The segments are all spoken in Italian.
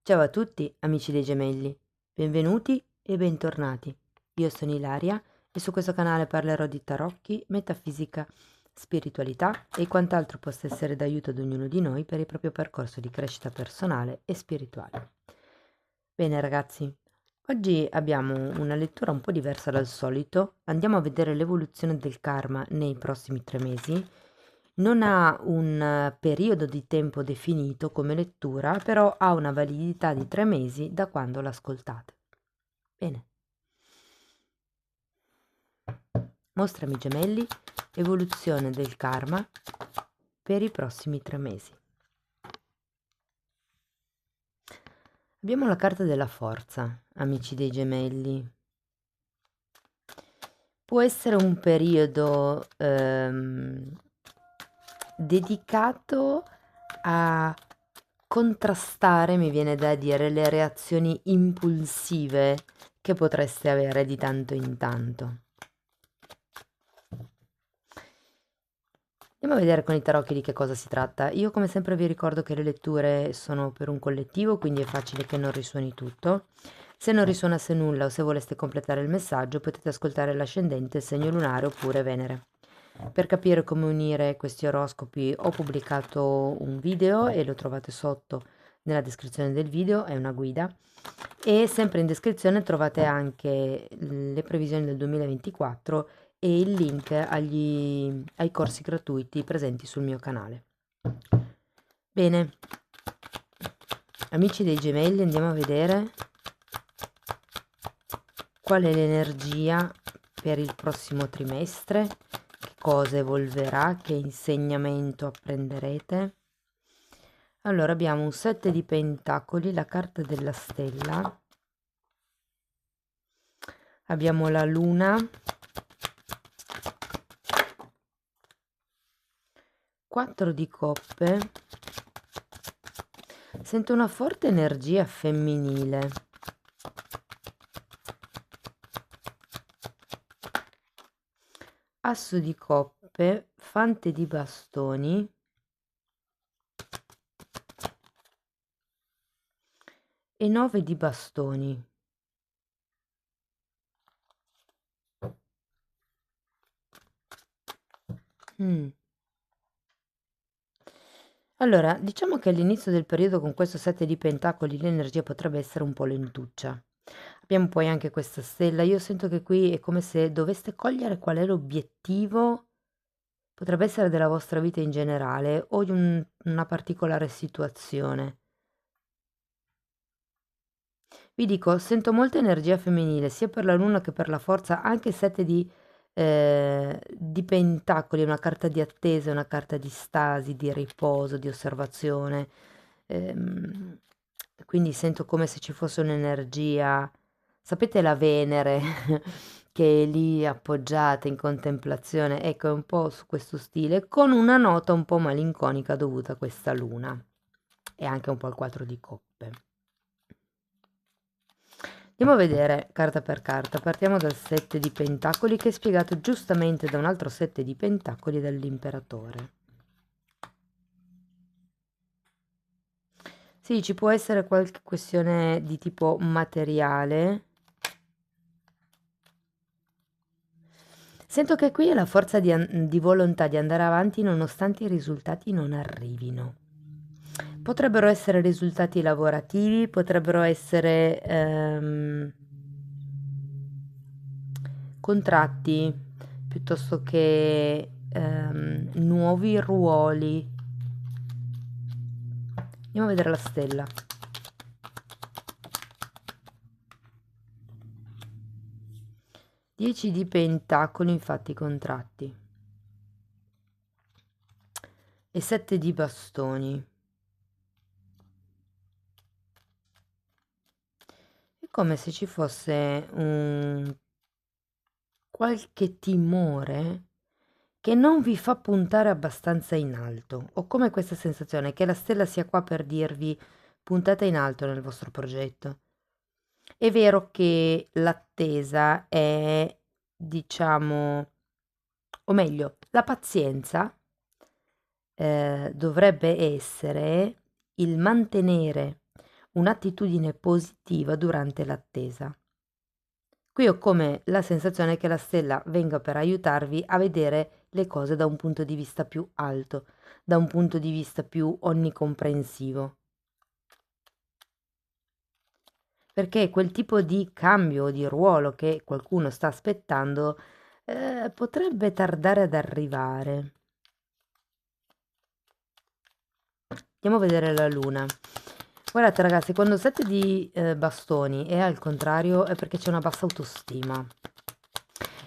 Ciao a tutti, amici dei gemelli, benvenuti e bentornati. Io sono Ilaria e su questo canale parlerò di tarocchi, metafisica, spiritualità e quant'altro possa essere d'aiuto ad ognuno di noi per il proprio percorso di crescita personale e spirituale. Bene ragazzi, oggi abbiamo una lettura un po' diversa dal solito. Andiamo a vedere l'evoluzione del karma nei prossimi 3 mesi. Non ha un periodo di tempo definito come lettura, però ha una validità di 3 mesi da quando l'ascoltate. Bene. Mostrami gemelli, evoluzione del karma per i prossimi 3 mesi. Abbiamo la carta della forza, amici dei gemelli. Può essere un periodo dedicato a contrastare, mi viene da dire, le reazioni impulsive che potreste avere di tanto in tanto. Andiamo a vedere con i tarocchi di che cosa si tratta. Io come sempre vi ricordo che le letture sono per un collettivo, quindi è facile che non risuoni tutto. Se non risuonasse nulla o se voleste completare il messaggio, potete ascoltare l'ascendente, il segno lunare oppure Venere. Per capire come unire questi oroscopi ho pubblicato un video e lo trovate sotto nella descrizione del video, è una guida. E sempre in descrizione trovate anche le previsioni del 2024 e il link ai corsi gratuiti presenti sul mio canale. Bene, amici dei gemelli, andiamo a vedere qual è l'energia per il prossimo trimestre, che cosa evolverà, che insegnamento apprenderete. Allora abbiamo un 7 di pentacoli, la carta della stella, abbiamo la luna, 4 di coppe, sento una forte energia femminile. Asso di coppe, fante di bastoni e 9 di bastoni. Allora, diciamo che all'inizio del periodo con questo 7 di pentacoli l'energia potrebbe essere un po' lentuccia. Abbiamo poi anche questa stella. Io sento che qui è come se doveste cogliere qual è l'obiettivo, potrebbe essere della vostra vita in generale o di una particolare situazione. Vi dico, sento molta energia femminile, sia per la luna che per la forza, anche il 7 di pentacoli, è una carta di attesa, una carta di stasi, di riposo, di osservazione. Ehm, quindi sento come se ci fosse un'energia, sapete la Venere che è lì appoggiata in contemplazione, ecco, è un po' su questo stile, con una nota un po' malinconica dovuta a questa luna e anche un po' al 4 di coppe. Andiamo a vedere carta per carta. Partiamo dal 7 di pentacoli che è spiegato giustamente da un altro 7 di pentacoli dall'imperatore. Sì, ci può essere qualche questione di tipo materiale. Sento che qui è la forza di volontà di andare avanti nonostante i risultati non arrivino. Potrebbero essere risultati lavorativi, potrebbero essere contratti piuttosto che nuovi ruoli. Andiamo a vedere la stella. Dieci di pentacoli, infatti, contratti. E 7 di bastoni. È come se ci fosse un qualche timore che non vi fa puntare abbastanza in alto. Ho come questa sensazione che la stella sia qua per dirvi puntate in alto nel vostro progetto. È vero che l'attesa è, diciamo, o meglio, la pazienza dovrebbe essere il mantenere un'attitudine positiva durante l'attesa. Qui ho come la sensazione che la stella venga per aiutarvi a vedere le cose da un punto di vista più alto, da un punto di vista più onnicomprensivo. Perché quel tipo di cambio di ruolo che qualcuno sta aspettando potrebbe tardare ad arrivare. Andiamo a vedere la luna. Guardate ragazzi, quando 7 di bastoni è al contrario è perché c'è una bassa autostima.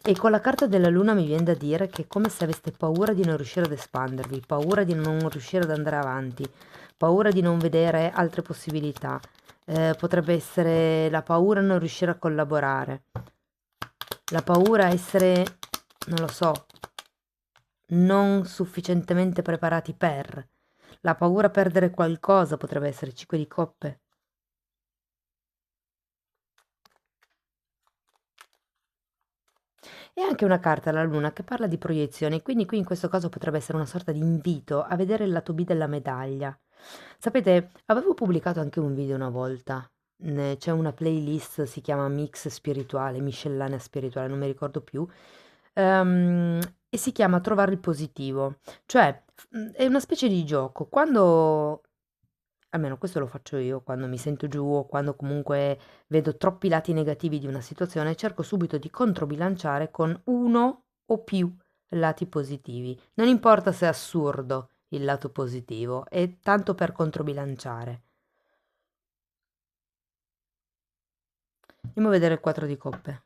E con la carta della luna mi viene da dire che è come se aveste paura di non riuscire ad espandervi, paura di non riuscire ad andare avanti, paura di non vedere altre possibilità. Potrebbe essere la paura a non riuscire a collaborare, la paura a essere, non lo so, non sufficientemente preparati per, la paura a perdere qualcosa potrebbe essere 5 di coppe. E anche una carta, la luna, che parla di proiezioni, quindi qui in questo caso potrebbe essere una sorta di invito a vedere il lato B della medaglia. Sapete, avevo pubblicato anche un video una volta, c'è una playlist, si chiama Mix Spirituale, miscellanea spirituale, non mi ricordo più, e si chiama Trovare il positivo, cioè è una specie di gioco, quando, almeno questo lo faccio io, quando mi sento giù o quando comunque vedo troppi lati negativi di una situazione, cerco subito di controbilanciare con uno o più lati positivi. Non importa se è assurdo il lato positivo, è tanto per controbilanciare. Andiamo a vedere il 4 di coppe.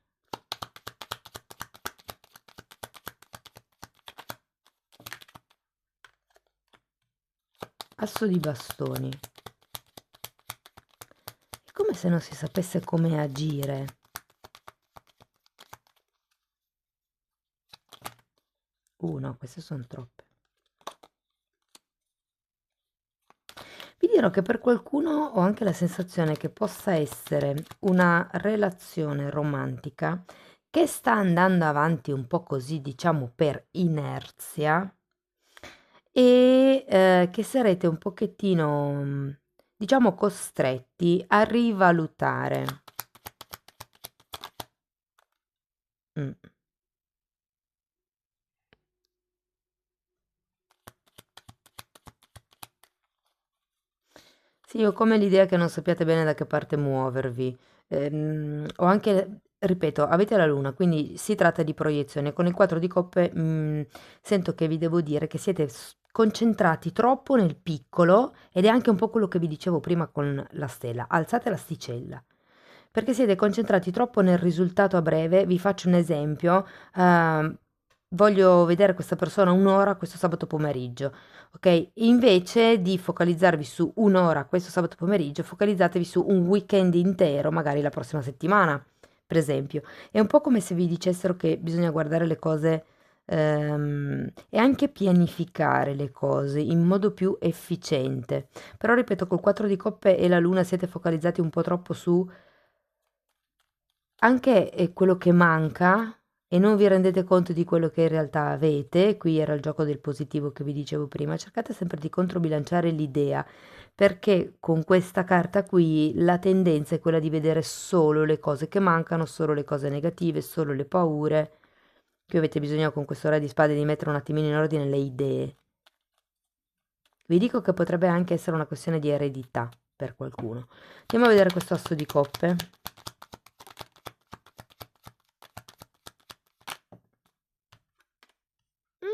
Asso di bastoni. È come se non si sapesse come agire. No, queste sono troppe. Vi dirò che per qualcuno ho anche la sensazione che possa essere una relazione romantica che sta andando avanti un po' così, diciamo, per inerzia e che sarete un pochettino, diciamo, costretti a rivalutare. Mm. Sì, ho come l'idea che non sappiate bene da che parte muovervi. Ho anche, ripeto, avete la luna, quindi si tratta di proiezione. Con il 4 di coppe, sento che vi devo dire che siete concentrati troppo nel piccolo ed è anche un po' quello che vi dicevo prima con la stella. Alzate l'asticella. Perché siete concentrati troppo nel risultato a breve. Vi faccio un esempio. Voglio vedere questa persona un'ora questo sabato pomeriggio. Ok, invece di focalizzarvi su un'ora questo sabato pomeriggio, focalizzatevi su un weekend intero, magari la prossima settimana, per esempio. È un po' come se vi dicessero che bisogna guardare le cose e anche pianificare le cose in modo più efficiente. Però ripeto, col 4 di coppe e la luna siete focalizzati un po' troppo su anche quello che manca e non vi rendete conto di quello che in realtà avete, qui era il gioco del positivo che vi dicevo prima, cercate sempre di controbilanciare l'idea, perché con questa carta qui la tendenza è quella di vedere solo le cose che mancano, solo le cose negative, solo le paure. Qui avete bisogno con questo re di spade di mettere un attimino in ordine le idee. Vi dico che potrebbe anche essere una questione di eredità per qualcuno. Andiamo a vedere questo asso di coppe.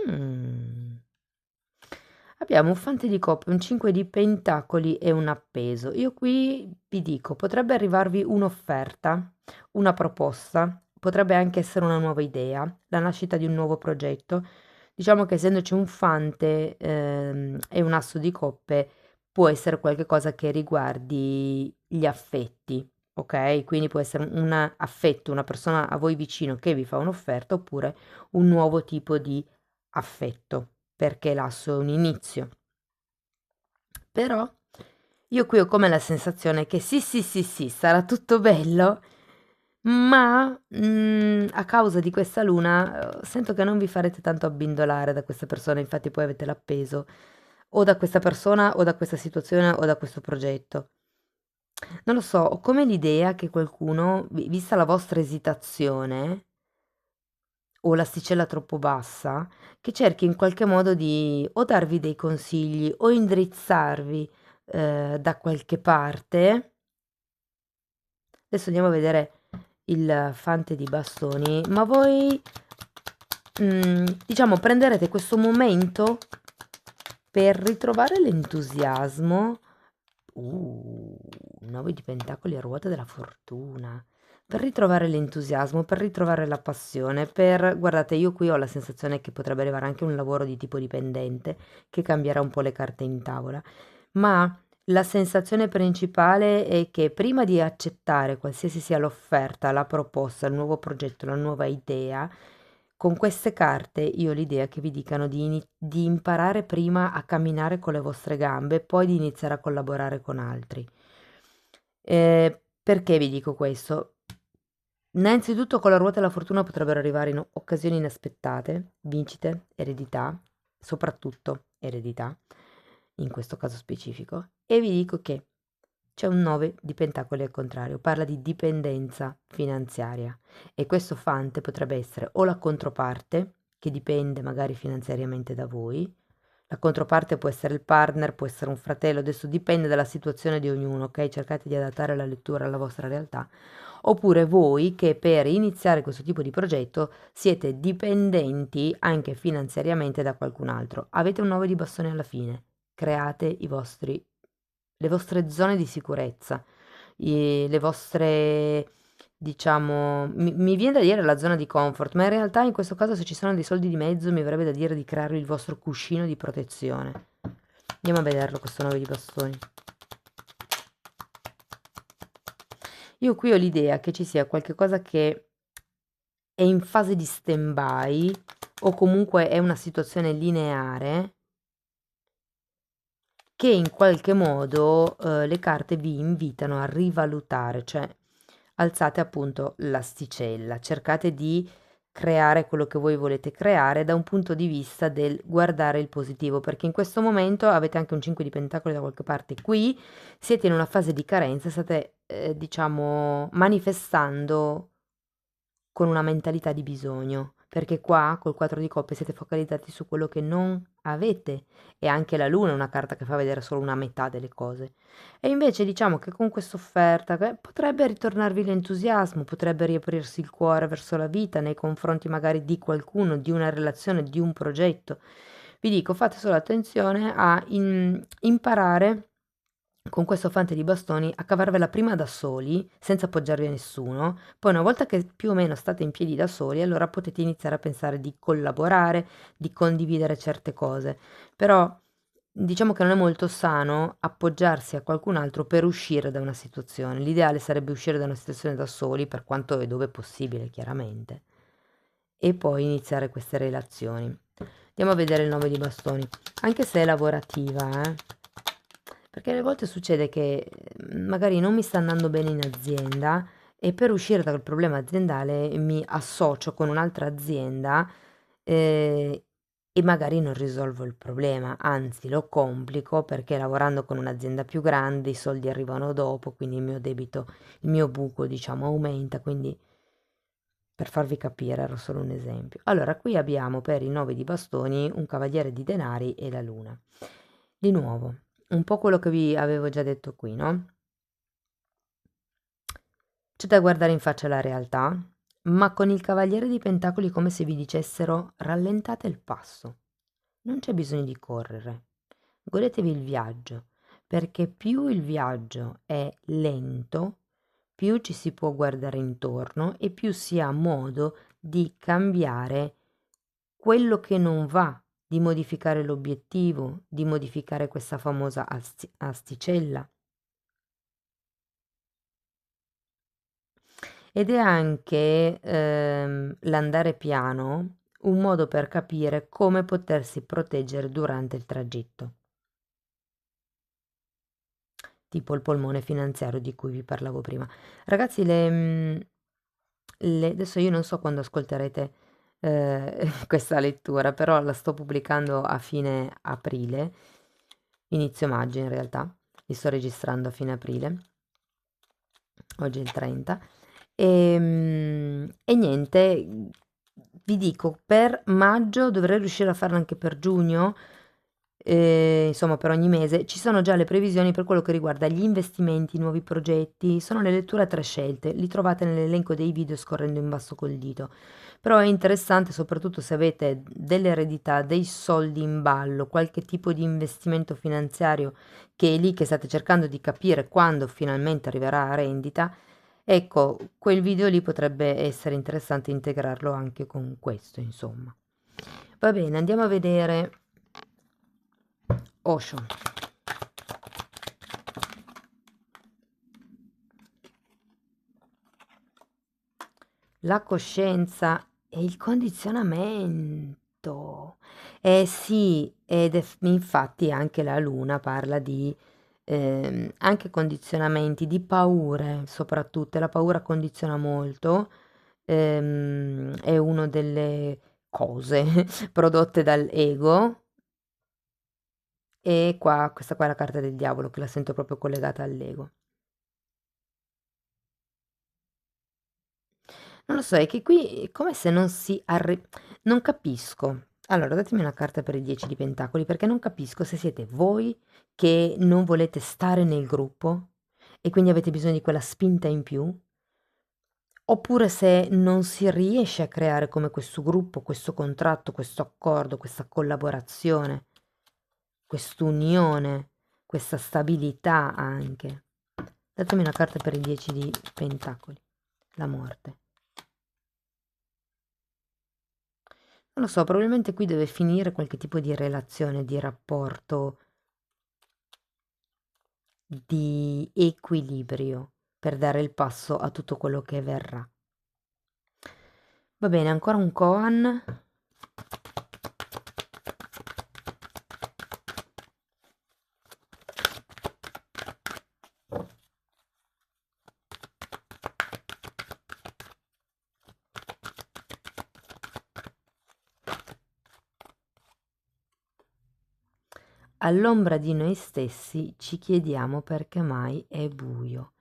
Mm. Abbiamo un fante di coppe, un 5 di pentacoli e un appeso. Io qui vi dico, potrebbe arrivarvi un'offerta, una proposta, potrebbe anche essere una nuova idea, la nascita di un nuovo progetto. Diciamo che essendoci un fante e un asso di coppe, può essere qualcosa che riguardi gli affetti, ok? Quindi può essere un affetto, una persona a voi vicino che vi fa un'offerta oppure un nuovo tipo di affetto, perché l'asso è un inizio. Però io qui ho come la sensazione che sì, sì, sì, sì, sarà tutto bello, ma a causa di questa luna sento che non vi farete tanto abbindolare da questa persona, infatti poi avete l'appeso o da questa persona o da questa situazione o da questo progetto. Non lo so, ho come l'idea che qualcuno, vista la vostra esitazione o l'asticella troppo bassa, che cerchi in qualche modo di o darvi dei consigli o indirizzarvi da qualche parte. Adesso andiamo a vedere il fante di bastoni, ma voi, diciamo, prenderete questo momento per ritrovare l'entusiasmo. 9 di pentacoli a ruota della fortuna. Per ritrovare l'entusiasmo, per ritrovare la passione, guardate, io qui ho la sensazione che potrebbe arrivare anche un lavoro di tipo dipendente, che cambierà un po' le carte in tavola, ma la sensazione principale è che prima di accettare qualsiasi sia l'offerta, la proposta, il nuovo progetto, la nuova idea, con queste carte io ho l'idea che vi dicano di imparare prima a camminare con le vostre gambe, poi di iniziare a collaborare con altri. Perché vi dico questo? Innanzitutto con la ruota della fortuna potrebbero arrivare in occasioni inaspettate, vincite, eredità, soprattutto eredità, in questo caso specifico. E vi dico che c'è un 9 di pentacoli al contrario, parla di dipendenza finanziaria e questo fante potrebbe essere o la controparte, che dipende magari finanziariamente da voi, la controparte può essere il partner, può essere un fratello, adesso dipende dalla situazione di ognuno, ok? Cercate di adattare la lettura alla vostra realtà. Oppure voi che per iniziare questo tipo di progetto siete dipendenti anche finanziariamente da qualcun altro. Avete un 9 di bastone alla fine, create le vostre zone di sicurezza, le vostre, diciamo, mi viene da dire la zona di comfort, ma in realtà in questo caso se ci sono dei soldi di mezzo mi verrebbe da dire di crearvi il vostro cuscino di protezione. Andiamo a vederlo questo 9 di bastoni. Io qui ho l'idea che ci sia qualche cosa che è in fase di stand-by o comunque è una situazione lineare che in qualche modo le carte vi invitano a rivalutare, cioè alzate appunto l'asticella, cercate di creare quello che voi volete creare da un punto di vista del guardare il positivo, perché in questo momento avete anche un 5 di pentacoli da qualche parte qui, siete in una fase di carenza, state diciamo manifestando con una mentalità di bisogno, perché qua col 4 di coppe siete focalizzati su quello che non avete e anche la luna è una carta che fa vedere solo una metà delle cose. E invece diciamo che con questa offerta potrebbe ritornarvi l'entusiasmo, potrebbe riaprirsi il cuore verso la vita nei confronti magari di qualcuno, di una relazione, di un progetto. Vi dico, fate solo attenzione a imparare con questo fante di bastoni a cavarvela prima da soli, senza appoggiarvi a nessuno, poi una volta che più o meno state in piedi da soli, allora potete iniziare a pensare di collaborare, di condividere certe cose. Però diciamo che non è molto sano appoggiarsi a qualcun altro per uscire da una situazione. L'ideale sarebbe uscire da una situazione da soli, per quanto e dove è possibile, chiaramente, e poi iniziare queste relazioni. Andiamo a vedere il 9 di bastoni, anche se è lavorativa, perché alle volte succede che magari non mi sta andando bene in azienda e per uscire dal problema aziendale mi associo con un'altra azienda eh, e magari non risolvo il problema, anzi lo complico perché lavorando con un'azienda più grande i soldi arrivano dopo, quindi il mio debito, il mio buco, diciamo, aumenta, quindi per farvi capire era solo un esempio. Allora, qui abbiamo per i 9 di bastoni un cavaliere di denari e la luna. Di nuovo, un po' quello che vi avevo già detto qui, no? C'è da guardare in faccia la realtà, ma con il cavaliere di pentacoli come se vi dicessero rallentate il passo. Non c'è bisogno di correre. Godetevi il viaggio, perché più il viaggio è lento, più ci si può guardare intorno e più si ha modo di cambiare quello che non va, di modificare l'obiettivo, di modificare questa famosa asticella. Ed è anche l'andare piano un modo per capire come potersi proteggere durante il tragitto, tipo il polmone finanziario di cui vi parlavo prima. Ragazzi, adesso io non so quando ascolterete questa lettura, però la sto pubblicando a fine aprile, inizio maggio in realtà, li sto registrando a fine aprile. oggi è il 30. E niente, vi dico, per maggio dovrei riuscire a farlo anche per giugno, insomma per ogni mese. Ci sono già le previsioni per quello che riguarda gli investimenti, i nuovi progetti, sono le letture a tre scelte, li trovate nell'elenco dei video scorrendo in basso col dito. Però è interessante soprattutto se avete delle eredità, dei soldi in ballo, qualche tipo di investimento finanziario che è lì che state cercando di capire quando finalmente arriverà a rendita. Ecco, quel video lì potrebbe essere interessante integrarlo anche con questo, insomma. Va bene, andiamo a vedere Osho. La coscienza e il condizionamento. Eh sì, infatti anche la luna parla di anche condizionamenti, di paure soprattutto, e la paura condiziona molto, è una delle cose prodotte dall'ego, e qua, questa qua è la carta del diavolo che la sento proprio collegata all'ego. Non lo so, è che qui è come se non si non capisco. Allora, datemi una carta per i 10 di pentacoli, perché non capisco se siete voi che non volete stare nel gruppo e quindi avete bisogno di quella spinta in più, oppure se non si riesce a creare come questo gruppo, questo contratto, questo accordo, questa collaborazione, quest'unione, questa stabilità anche. Datemi una carta per i 10 di pentacoli, la morte. Non lo so, probabilmente qui deve finire qualche tipo di relazione, di rapporto, di equilibrio per dare il passo a tutto quello che verrà. Va bene, ancora un koan. All'ombra di noi stessi ci chiediamo perché mai è buio,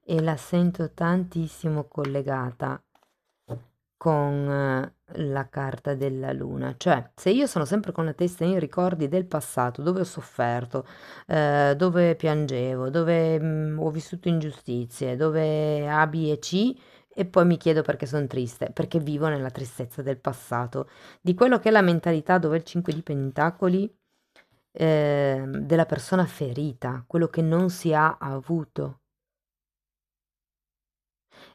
e la sento tantissimo collegata con la carta della luna. Cioè, se io sono sempre con la testa in ricordi del passato, dove ho sofferto, dove piangevo, dove ho vissuto ingiustizie, dove A, B e C, e poi mi chiedo perché sono triste, perché vivo nella tristezza del passato, di quello che è la mentalità, dove è il 5 di pentacoli, della persona ferita, quello che non si ha avuto.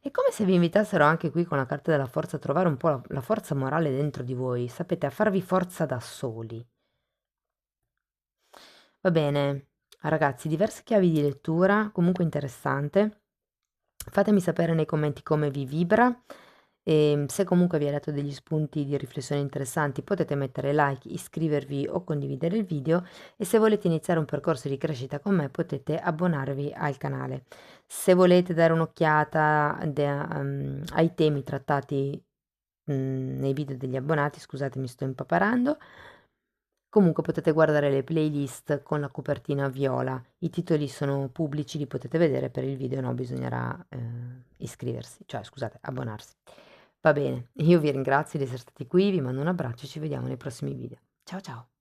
È come se vi invitassero anche qui con la carta della forza a trovare un po' la forza morale dentro di voi, sapete, a farvi forza da soli. Va bene, ragazzi, diverse chiavi di lettura, comunque interessante. Fatemi sapere nei commenti come vi vibra, e se comunque vi ha dato degli spunti di riflessione interessanti potete mettere like, iscrivervi o condividere il video, e se volete iniziare un percorso di crescita con me potete abbonarvi al canale. Se volete dare un'occhiata ai temi trattati nei video degli abbonati, scusate mi sto impaparando, comunque potete guardare le playlist con la copertina viola, i titoli sono pubblici, li potete vedere, per il video no, bisognerà iscriversi, cioè scusate, abbonarsi. Va bene, io vi ringrazio di essere stati qui, vi mando un abbraccio e ci vediamo nei prossimi video. Ciao ciao!